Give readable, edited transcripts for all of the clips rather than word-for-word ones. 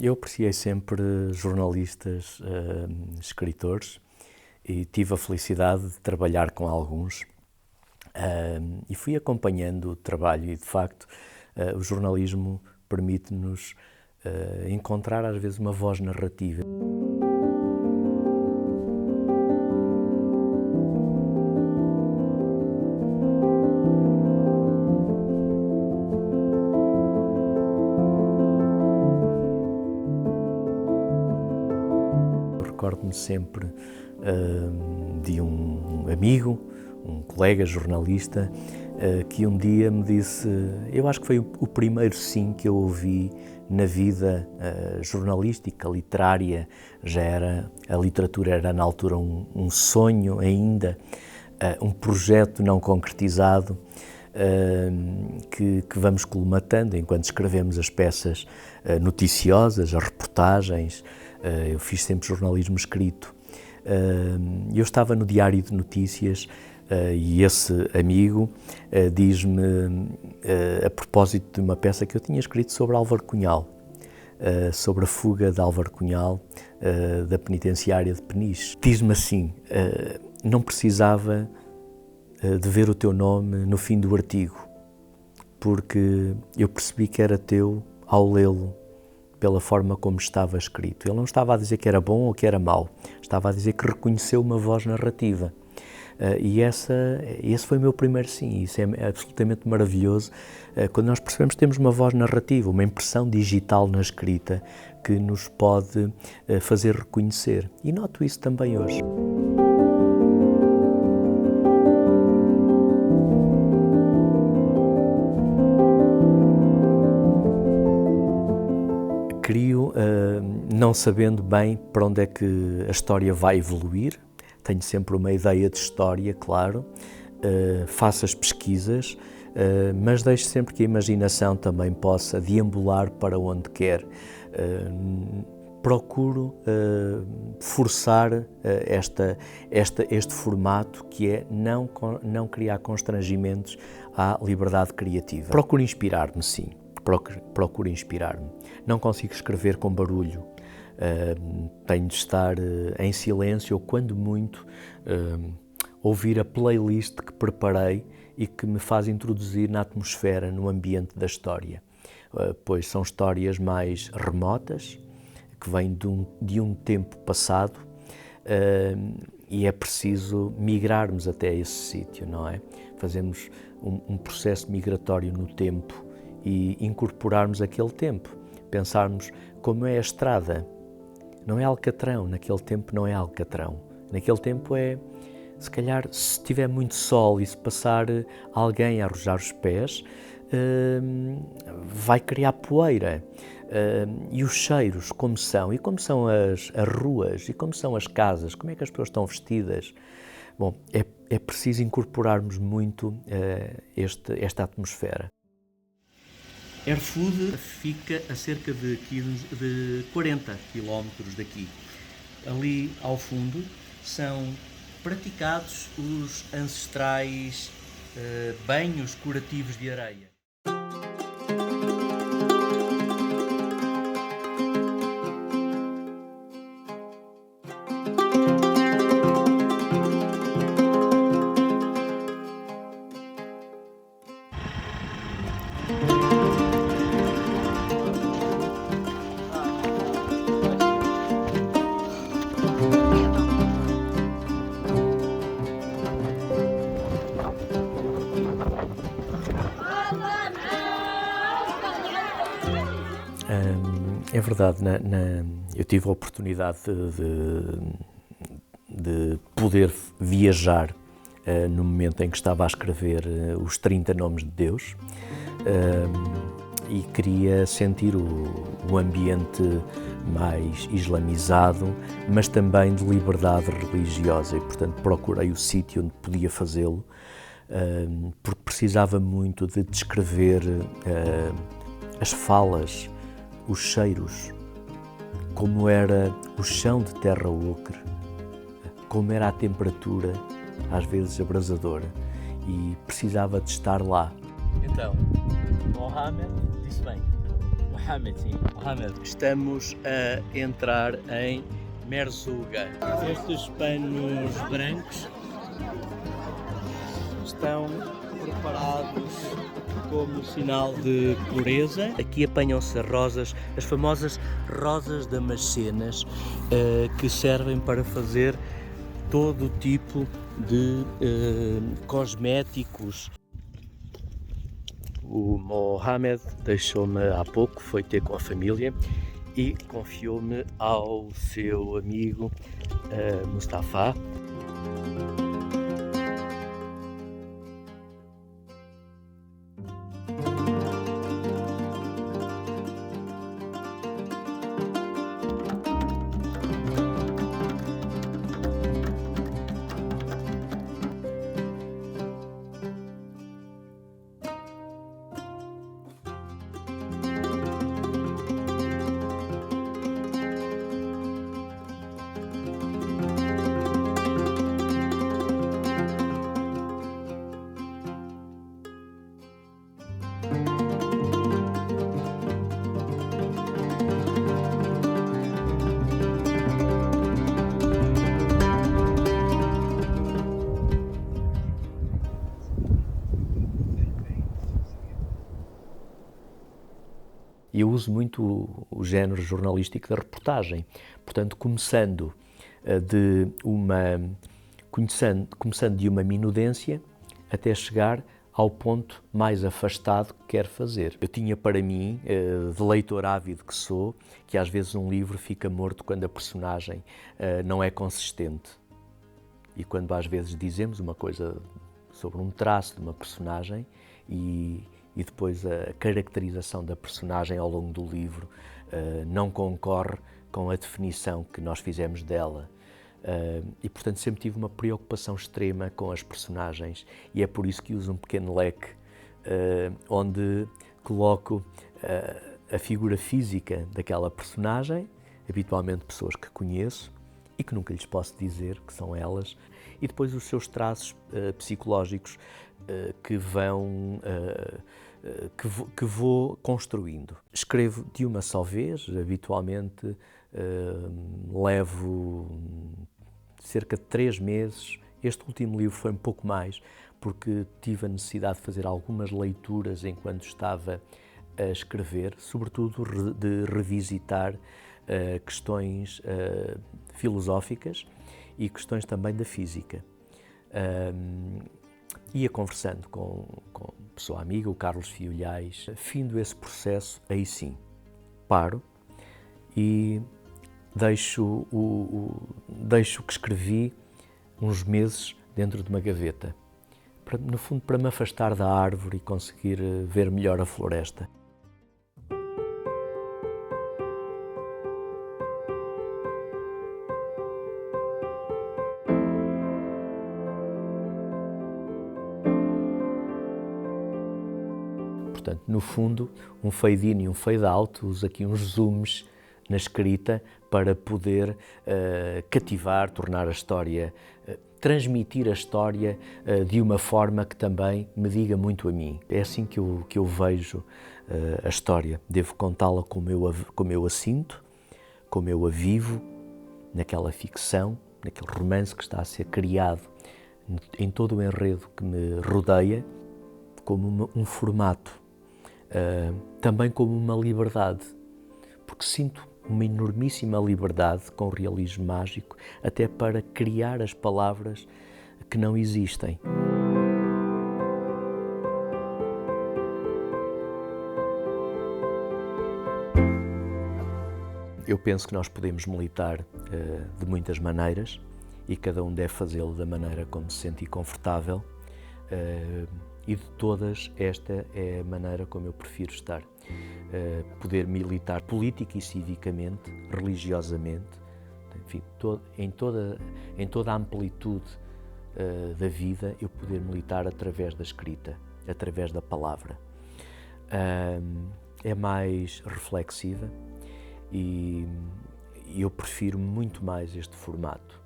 Eu apreciei sempre jornalistas, escritores e tive a felicidade de trabalhar com alguns e fui acompanhando o trabalho e, de facto, o jornalismo permite-nos encontrar às vezes uma voz narrativa. Recordo-me sempre de um amigo, um colega jornalista, que um dia me disse, eu acho que foi o primeiro sim que eu ouvi na vida jornalística, literária, a literatura era na altura um sonho ainda, um projeto não concretizado, que vamos colmatando enquanto escrevemos as peças noticiosas, as reportagens. Eu fiz sempre jornalismo escrito. Eu estava no Diário de Notícias e esse amigo diz-me, a propósito de uma peça que eu tinha escrito sobre Álvaro Cunhal, sobre a fuga de Álvaro Cunhal da penitenciária de Peniche. Diz-me assim, não precisava de ver o teu nome no fim do artigo, porque eu percebi que era teu ao lê-lo, pela forma como estava escrito. Ele não estava a dizer que era bom ou que era mau, estava a dizer que reconheceu uma voz narrativa. E esse foi o meu primeiro sim, isso é absolutamente maravilhoso, quando nós percebemos que temos uma voz narrativa, uma impressão digital na escrita que nos pode fazer reconhecer. E noto isso também hoje. Crio não sabendo bem para onde é que a história vai evoluir, tenho sempre uma ideia de história, claro, faço as pesquisas, mas deixo sempre que a imaginação também possa deambular para onde quer. Procuro forçar este formato que é não criar constrangimentos à liberdade criativa. Procuro inspirar-me, sim. Procuro inspirar-me. Não consigo escrever com barulho, tenho de estar em silêncio ou, quando muito, ouvir a playlist que preparei e que me faz introduzir na atmosfera, no ambiente da história, pois são histórias mais remotas, que vêm de um tempo passado, e é preciso migrarmos até esse sítio, não é? Fazemos um processo migratório no tempo e incorporarmos aquele tempo, pensarmos como é a estrada, não é Alcatrão, naquele tempo não é Alcatrão, naquele tempo é, se calhar, se tiver muito sol e se passar alguém a arrojar os pés, vai criar poeira, e os cheiros como são as ruas e como são as casas, como é que as pessoas estão vestidas. Bom, é preciso incorporarmos muito esta atmosfera. Erfoud fica a cerca de 40 quilómetros daqui. Ali ao fundo são praticados os ancestrais banhos curativos de areia. É verdade, eu tive a oportunidade de poder viajar no momento em que estava a escrever os 30 Nomes de Deus, e queria sentir o ambiente mais islamizado, mas também de liberdade religiosa, e portanto procurei o sítio onde podia fazê-lo, porque precisava muito de descrever as falas, os cheiros, como era o chão de terra ocre, como era a temperatura, às vezes abrasadora, e precisava de estar lá. Então, Mohammed disse bem, Mohamed, sim. Mohamed, estamos a entrar em Merzouga. Estes panos brancos estão preparados como sinal de pureza. Aqui apanham-se rosas, as famosas rosas damascenas, que servem para fazer todo o tipo de cosméticos. O Mohamed deixou-me há pouco, foi ter com a família e confiou-me ao seu amigo Mustafa. E eu uso muito o género jornalístico da reportagem, portanto, começando de uma minudência até chegar ao ponto mais afastado que quero fazer. Eu tinha para mim, de leitor ávido que sou, que às vezes um livro fica morto quando a personagem não é consistente. E quando às vezes dizemos uma coisa sobre um traço de uma personagem e depois a caracterização da personagem ao longo do livro não concorre com a definição que nós fizemos dela. E, portanto, sempre tive uma preocupação extrema com as personagens e é por isso que uso um pequeno leque onde coloco a figura física daquela personagem, habitualmente pessoas que conheço e que nunca lhes posso dizer que são elas, e depois os seus traços psicológicos que vou construindo. Escrevo de uma só vez, habitualmente levo cerca de 3 meses. Este último livro foi um pouco mais, porque tive a necessidade de fazer algumas leituras enquanto estava a escrever, sobretudo de revisitar questões filosóficas e questões também da física. Ia conversando com pessoa amiga, o Carlos Fiolhais. Findo esse processo, aí sim, paro e deixo o que escrevi uns meses dentro de uma gaveta, no fundo para me afastar da árvore e conseguir ver melhor a floresta. Portanto, no fundo, um fade-in e um fade-out, uso aqui uns zooms na escrita para poder cativar, tornar a história, transmitir a história de uma forma que também me diga muito a mim. É assim que eu vejo a história. Devo contá-la como eu a sinto, como eu a vivo, naquela ficção, naquele romance que está a ser criado, em todo o enredo que me rodeia, como um formato. Também como uma liberdade, porque sinto uma enormíssima liberdade com o realismo mágico, até para criar as palavras que não existem. Eu penso que nós podemos militar de muitas maneiras e cada um deve fazê-lo da maneira como se sentir confortável. E de todas, esta é a maneira como eu prefiro estar. Poder militar política e civicamente, religiosamente, enfim, em toda a amplitude da vida, eu poder militar através da escrita, através da palavra. É mais reflexiva e eu prefiro muito mais este formato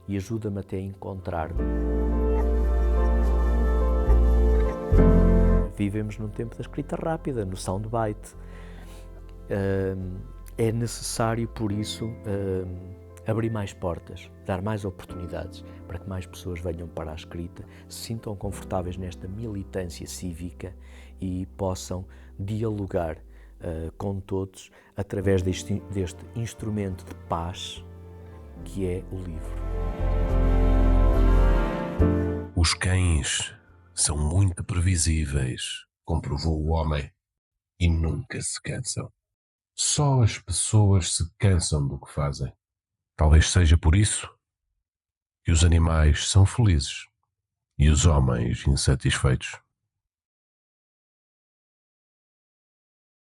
e ajuda-me até a encontrar-me. Vivemos num tempo da escrita rápida, no soundbite. é necessário, por isso, abrir mais portas, dar mais oportunidades para que mais pessoas venham para a escrita, se sintam confortáveis nesta militância cívica e possam dialogar com todos através deste instrumento de paz que é o livro. Os cães são muito previsíveis, comprovou o homem, e nunca se cansam. Só as pessoas se cansam do que fazem. Talvez seja por isso que os animais são felizes e os homens insatisfeitos.